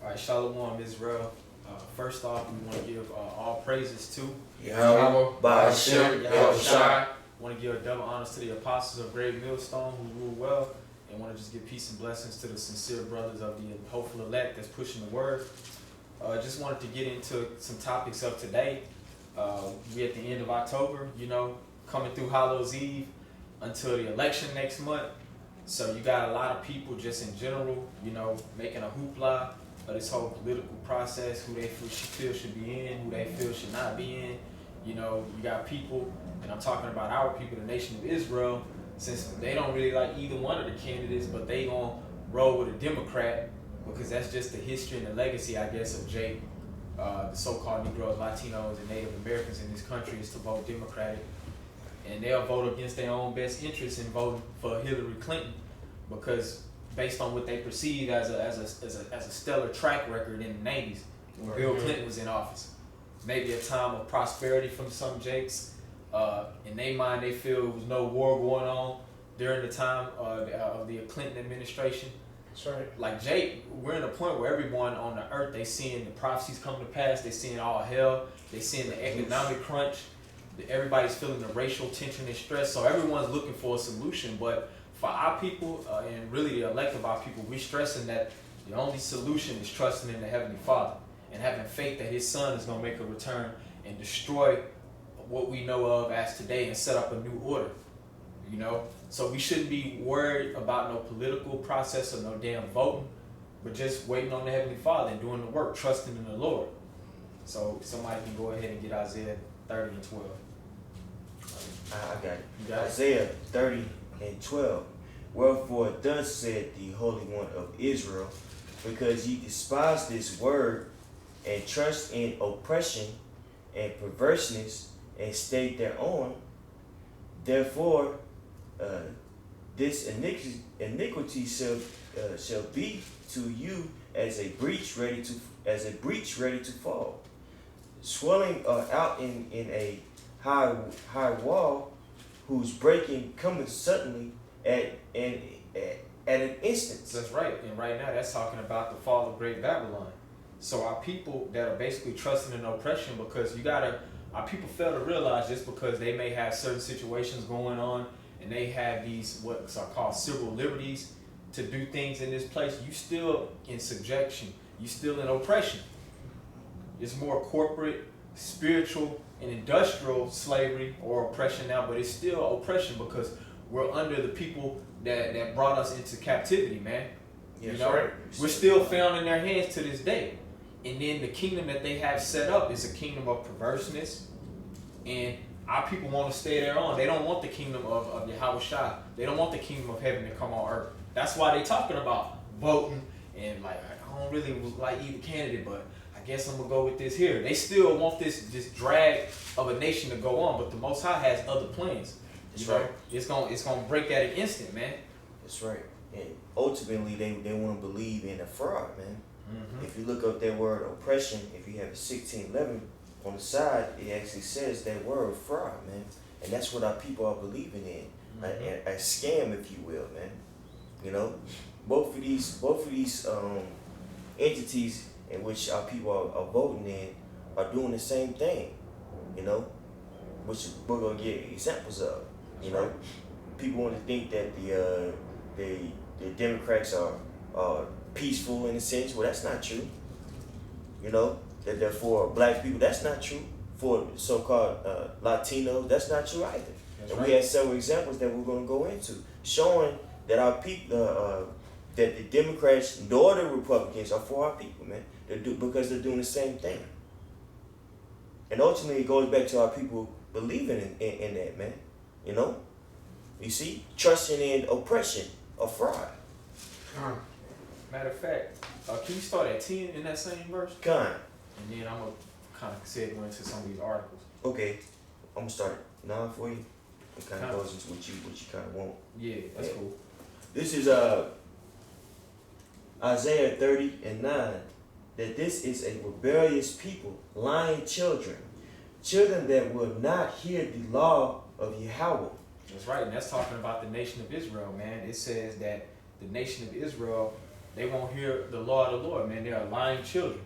All right, Shalom, Israel. First off, we want to give all praises to Yahweh, Ba'ashem, Yahushai. Want to give double honors to the apostles of Great Millstone who rule well, and want to just give peace and blessings to the sincere brothers of the hopeful elect that's pushing the word. Just wanted to get into some topics of today. We at the end of October, coming through Hallows Eve until the election next month. So you got a lot of people just in general, making a hoopla of this whole political process, who they feel should be in, who they feel should not be in. You got people, and I'm talking about our people, the nation of Israel, since they don't really like either one of the candidates, but they gonna roll with a Democrat because that's just the history and the legacy, I guess, of Jake. The so-called Negroes, Latinos, and Native Americans in this country is to vote Democratic. And they'll vote against their own best interests and vote for Hillary Clinton because based on what they perceive as a stellar track record in the 90s when Bill Clinton was in office. Maybe a time of prosperity from some Jakes. In their mind, they feel there was no war going on during the time of the Clinton administration. That's right. Like Jake, we're in a point where everyone on the earth, they seeing the prophecies come to pass, they seeing all hell, they seeing the economic crunch, everybody's feeling the racial tension and stress, so everyone's looking for a solution. But for our people, and really the elect of our people, we're stressing that the only solution is trusting in the Heavenly Father and having faith that His Son is going to make a return and destroy what we know of as today and set up a new order. So we shouldn't be worried about no political process or no damn voting, but just waiting on the Heavenly Father and doing the work, trusting in the Lord. So somebody can go ahead and get Isaiah 30 and 12. I got it. You got it? Isaiah 30 and 12. Wherefore thus said the Holy One of Israel, because ye despise this word, and trust in oppression and perverseness, and stay thereon, therefore this iniquity shall be to you as a breach ready to fall, swelling out in a high wall, whose breaking cometh suddenly at an instant. That's right. And right now that's talking about the fall of Great Babylon. So our people that are basically trusting in oppression, because our people fail to realize just because they may have certain situations going on and they have these what are called civil liberties to do things in this place, you still in subjection, you still in oppression. It's more corporate, spiritual, and industrial slavery or oppression now, but it's still oppression because we're under the people that brought us into captivity, man. Yes, right. We're still found in their hands to this day. And then the kingdom that they have set up is a kingdom of perverseness. And our people want to stay there on. They don't want the kingdom of Yahushua. They don't want the kingdom of heaven to come on earth. That's why they talking about voting and like, I don't really like either candidate, but I guess I'm going to go with this here. They still want this drag of a nation to go on, but the Most High has other plans. That's right. It's gonna break at an instant, man. That's right. And ultimately, they want to believe in a fraud, man. Mm-hmm. If you look up that word oppression, if you have a 1611 on the side, it actually says that word fraud, man. And that's what our people are believing in, a scam, if you will, man. Both of these entities in which our people are voting in are doing the same thing, which we're gonna get examples of. People want to think that the Democrats are peaceful in a sense. Well, that's not true. That they're for black people. That's not true. For so-called Latinos, that's not true either. And we have several examples that we're going to go into, showing that our people, that the Democrats nor the Republicans are for our people, man. Because they're doing the same thing. And ultimately, it goes back to our people believing in that, man. You see, trusting in oppression or fraud. Matter of fact, can you start at 10 in that same verse? Con. And then I'm going to kind of segue into some of these articles. Okay, I'm going to start at 9 for you. It kind of goes into what you kind of want. Yeah, that's cool. This is Isaiah 30 and 9. That this is a rebellious people, lying children that will not hear the law of Yahweh. That's right, and that's talking about the nation of Israel, man. It says that the nation of Israel they won't hear the law of the Lord, man. They are lying children.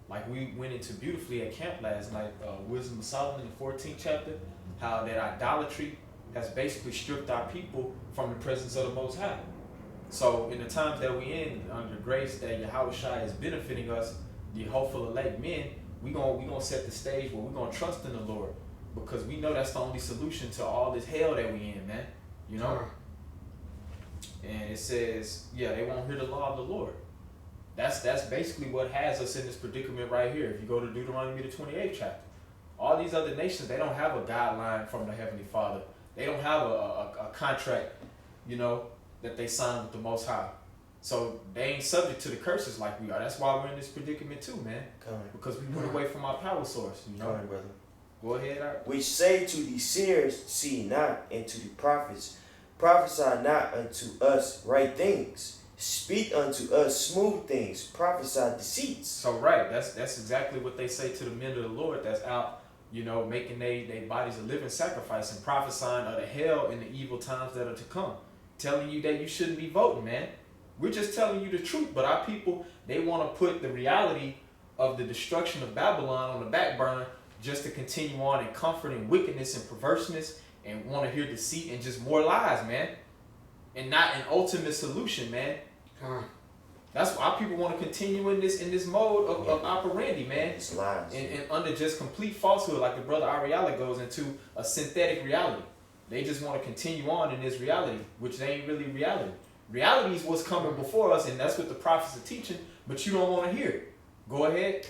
Like we went into beautifully at camp last night, Wisdom of Solomon, the 14th chapter, how that idolatry has basically stripped our people from the presence of the Most High. So in the times that we in, under grace that Yahushua is benefiting us, the hopeful elect men, we gonna set the stage where we're gonna trust in the Lord, because we know that's the only solution to all this hell that we in, man. You know? And it says, yeah, they won't hear the law of the Lord. That's basically what has us in this predicament right here. If you go to Deuteronomy the 28th chapter, all these other nations, they don't have a guideline from the Heavenly Father. They don't have a contract, you know, that they signed with the Most High. So they ain't subject to the curses like we are. That's why we're in this predicament too, man. Because we went away from our power source, you know. Brother. Go ahead, Art. Which say to the seers, see not, and to the prophets, prophesy not unto us right things. Speak unto us smooth things, prophesy deceits. So right, that's exactly what they say to the men of the Lord that's out, you know, making their bodies a living sacrifice and prophesying of the hell and the evil times that are to come. Telling you that you shouldn't be voting, man. We're just telling you the truth, but our people, they want to put the reality of the destruction of Babylon on the back burner just to continue on and comfort in wickedness and perverseness and want to hear deceit and just more lies, man. And not an ultimate solution, man. That's why our people want to continue in this mode of operandi, man. It's lies. And under just complete falsehood, like the brother Ariala goes into a synthetic reality. They just want to continue on in this reality, which ain't really reality. Reality is what's coming before us, and that's what the prophets are teaching, but you don't want to hear it. Go ahead.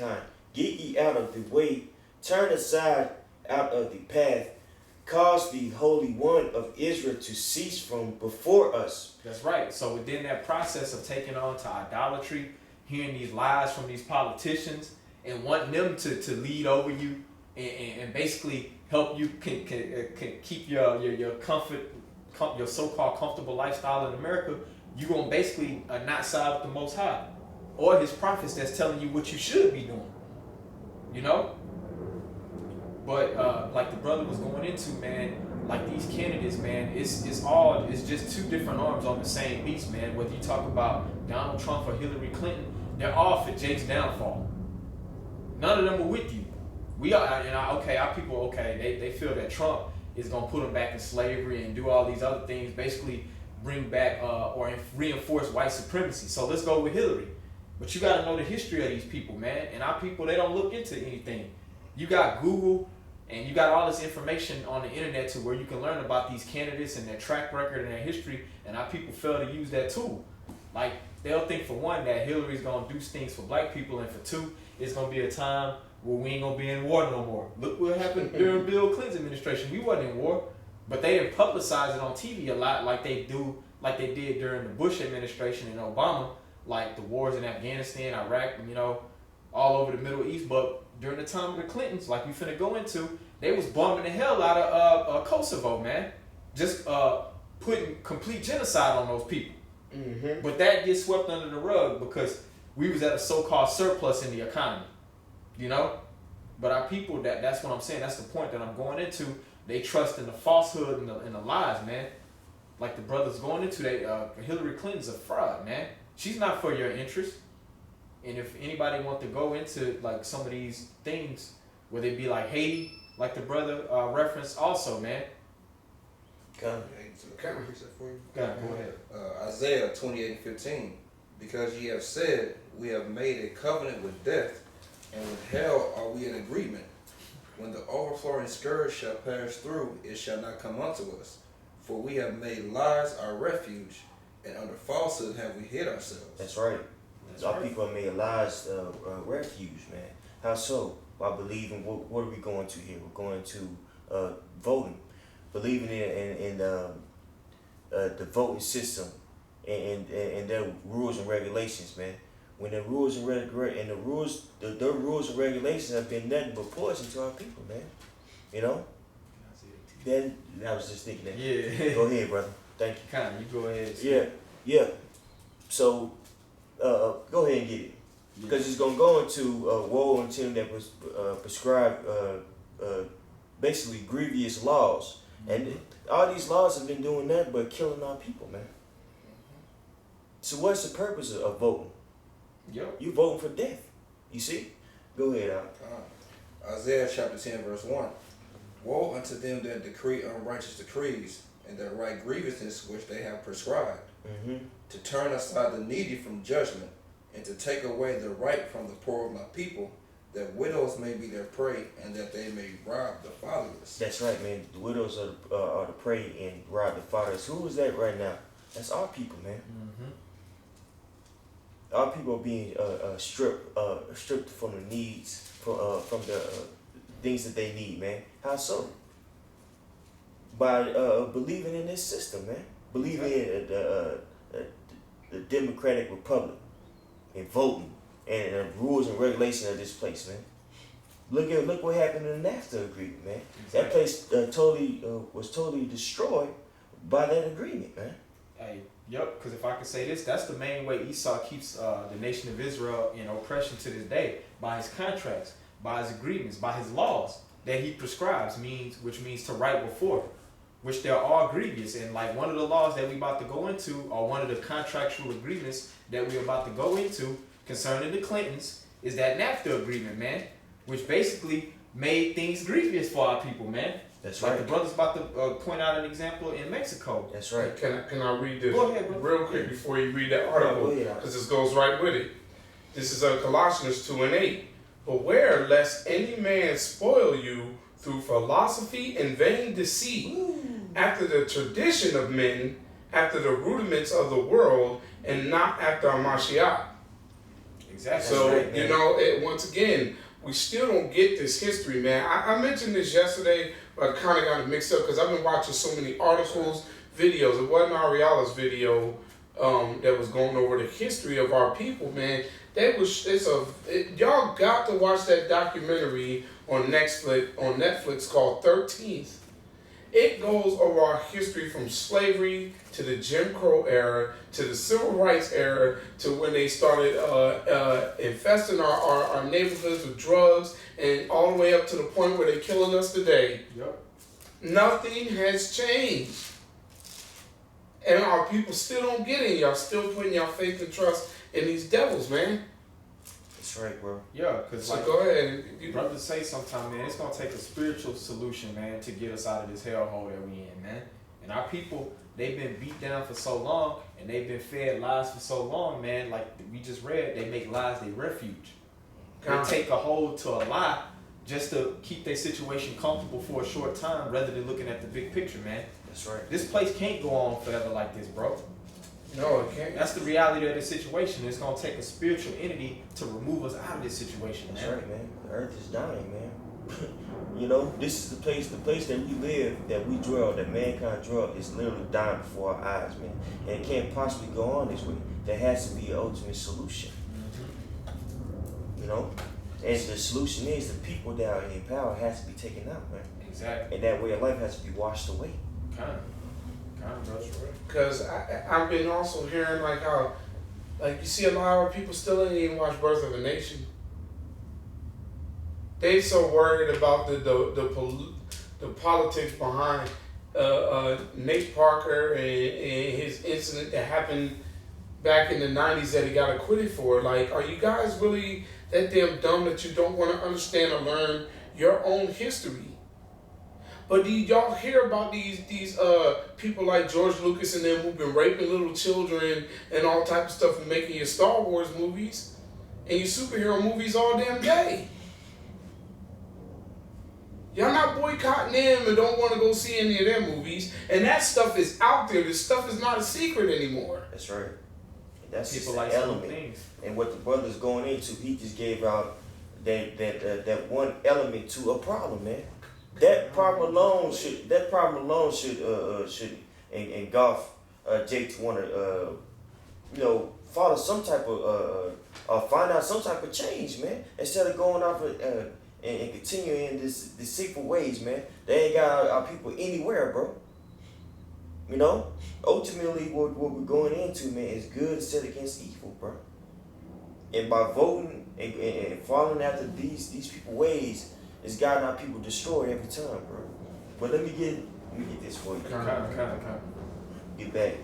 Get ye out of the way, turn aside out of the path, cause the Holy One of Israel to cease from before us. That's right. So within that process of taking on to idolatry, hearing these lies from these politicians, and wanting them to lead over you and basically help you can keep your comfort, your so-called comfortable lifestyle in America, you're going to basically not side with the Most High or his prophets that's telling you what you should be doing. You know? But like the brother was going into, man, like these candidates, man, it's just two different arms on the same beast, man. Whether you talk about Donald Trump or Hillary Clinton, they're all for Jake's downfall. None of them are with you. We are, our people, they feel that Trump is gonna put them back in slavery and do all these other things, basically bring back or reinforce white supremacy. So let's go with Hillary. But you gotta know the history of these people, man. And our people, they don't look into anything. You got Google and you got all this information on the internet to where you can learn about these candidates and their track record and their history, and our people fail to use that tool. Like, they'll think, for one, that Hillary's gonna do things for black people, and for two, it's gonna be a time where we ain't gonna be in war no more. Look what happened during Bill Clinton's administration. We wasn't in war, but they didn't publicize it on TV a lot like they did during the Bush administration and Obama, like the wars in Afghanistan, Iraq, all over the Middle East. But during the time of the Clintons, like we finna go into, they was bombing the hell out of Kosovo, man. Just putting complete genocide on those people. Mm-hmm. But that gets swept under the rug because we was at a so-called surplus in the economy. But our people, that's what I'm saying. That's the point that I'm going into. They trust in the falsehood and the lies, man. Like the brothers going into, Hillary Clinton's a fraud, man. She's not for your interest. And if anybody want to go into like some of these things, where they be like Haiti, like the brother referenced also, man. Can I read that for you? Go ahead. Isaiah 28:15. Because ye have said, we have made a covenant with death, and with hell are we in agreement. When the overflowing scourge shall pass through, it shall not come unto us. For we have made lies our refuge, and under falsehood have we hid ourselves. That's right. Our people have made lies refuge, man. How so? By believing, what are we going to here? We're going to voting. Believing in the voting system and their rules and regulations, man. When the rules and their rules and regulations have been nothing but poison to our people, man. Then I was just thinking that. Yeah. Go ahead, brother. Thank you. You go ahead. Yeah. So, go ahead and get it, because it's gonna go into woe unto him that was prescribed basically grievous laws, and all these laws have been doing nothing but killing our people, man. So what's the purpose of voting? Yep. You voting for death. You see? Go ahead, Al. Isaiah chapter 10 verse 1. Woe unto them that decree unrighteous decrees, and that write grievances which they have prescribed, to turn aside the needy from judgment, and to take away the right from the poor of my people, that widows may be their prey, and that they may rob the fatherless. That's right, man. The widows are the prey and rob the fatherless. Who is that right now? That's our people, man. Our people are being stripped from the needs, from the things that they need, man. How so? By believing in this system, man. Believing in the Democratic Republic and voting and the rules and regulations of this place, man. Look what happened in the NAFTA agreement, man. That place was totally destroyed by that agreement, man. Hey, yep, because if I could say this, that's the main way Esau keeps the nation of Israel in oppression to this day, by his contracts, by his agreements, by his laws that he prescribes, which means to right before, which they're all grievous. And like one of the laws that we about to go into, or one of the contractual agreements that we're about to go into concerning the Clintons, is that NAFTA agreement, man, which basically made things grievous for our people, man. That's like right. The brother's about to point out an example in Mexico. That's right. Can I read this Go ahead, bro. real quick before you read that article? Because this goes right with it. This is Colossians 2:8. Beware lest any man spoil you through philosophy and vain deceit, after the tradition of men, after the rudiments of the world, and not after Mashiach. Exactly. So, right, you know, once again, we still don't get this history, man. I mentioned this yesterday, but I kind of got it mixed up because I've been watching so many articles, videos. It wasn't Ariala's video that was going over the history of our people, man. Y'all got to watch that documentary on Netflix called 13th. It goes over our history from slavery to the Jim Crow era, to the Civil Rights era, to when they started infesting our neighborhoods with drugs, and all the way up to the point where they're killing us today. Yep. Nothing has changed. And our people still don't get it. Y'all still putting your faith and trust in these devils, man. That's right, bro. Yeah, because So like go ahead. brothers say sometime, man, it's gonna take a spiritual solution, man, to get us out of this hellhole that we in, man. And our people, they've been beat down for so long, and they've been fed lies for so long, man. Like we just read, they make lies their refuge. They take a hold to a lie just to keep their situation comfortable for a short time, rather than looking at the big picture, man. That's right. This place can't go on forever like this, bro. No, it can't. That's the reality of the situation. It's gonna take a spiritual entity to remove us out of this situation, man. That's right, man. The earth is dying, man. You know, this is the place that we live, that we dwell, that mankind dwell, is literally dying before our eyes, man. And it can't possibly go on this way. There has to be an ultimate solution. You know? And the solution is the people that are in power has to be taken out, man. Exactly. And that way of life has to be washed away. Kind of, brother. Because I've been also hearing like how, like you see a lot of our people still ain't even watch Birth of a Nation. They so worried about the politics behind Nate Parker and his incident that happened back in the 90s that he got acquitted for. Like, are you guys really that damn dumb that you don't want to understand or learn your own history? But y'all hear about these people like George Lucas and them who've been raping little children and all type of stuff and making your Star Wars movies and your superhero movies all damn day. Y'all not boycotting them and don't want to go see any of their movies. And that stuff is out there. This stuff is not a secret anymore. That's right. And that's People just like an certain element. things. And what the brother's going into, he just gave out that one element to a problem, man. That problem alone should engulf Jake to want to follow some type of find out some type of change, man. Instead of going off and continuing in this deceitful ways, man. They ain't got our people anywhere, bro. You know, ultimately what we're going into, man, is good set against evil, bro. And by voting and following after these people ways, it's gotten our people destroyed every time, bro. But let me get this for you. Kind of. Get back.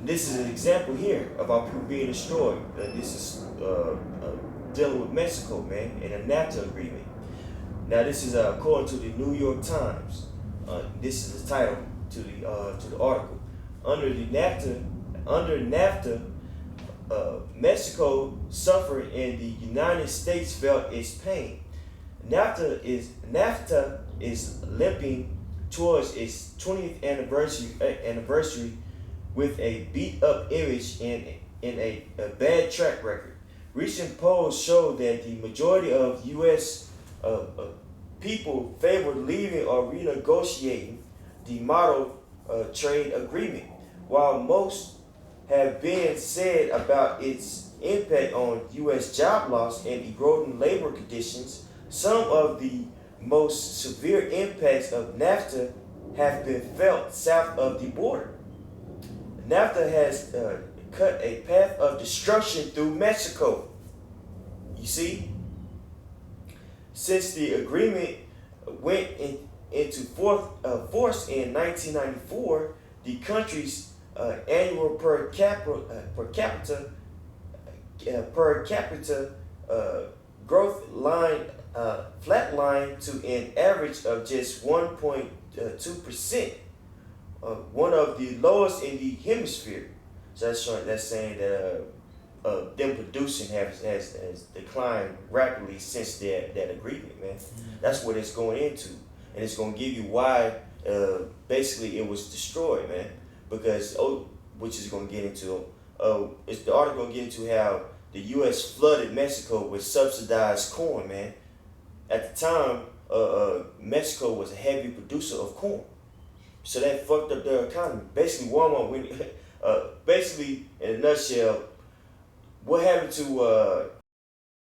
This is an example here of our people being destroyed. This is dealing with Mexico, man, and a NAFTA agreement. Now, this is according to the New York Times. This is the title to the article. Under NAFTA, Mexico suffered and the United States felt its pain. NAFTA is limping towards its 20th anniversary with a beat-up image and a bad track record. Recent polls show that the majority of U.S. People favor leaving or renegotiating the model trade agreement, while most have been said about its impact on U.S. job loss and eroding labor conditions. Some of the most severe impacts of NAFTA have been felt south of the border. NAFTA has cut a path of destruction through Mexico. You see? Since the agreement went into force in 1994, the country's annual per capita growth line flatlined to an average of just 1.2%, one of the lowest in the hemisphere. So that's saying that them producing has declined rapidly since that agreement, man. That's what it's going into, and it's going to give you why basically it was destroyed, man. Because which is going to get into it's the article going to get into how the U.S. flooded Mexico with subsidized corn, man. At the time, Mexico was a heavy producer of corn, so that fucked up their economy. Basically, Walmart went. Basically, in a nutshell, what happened to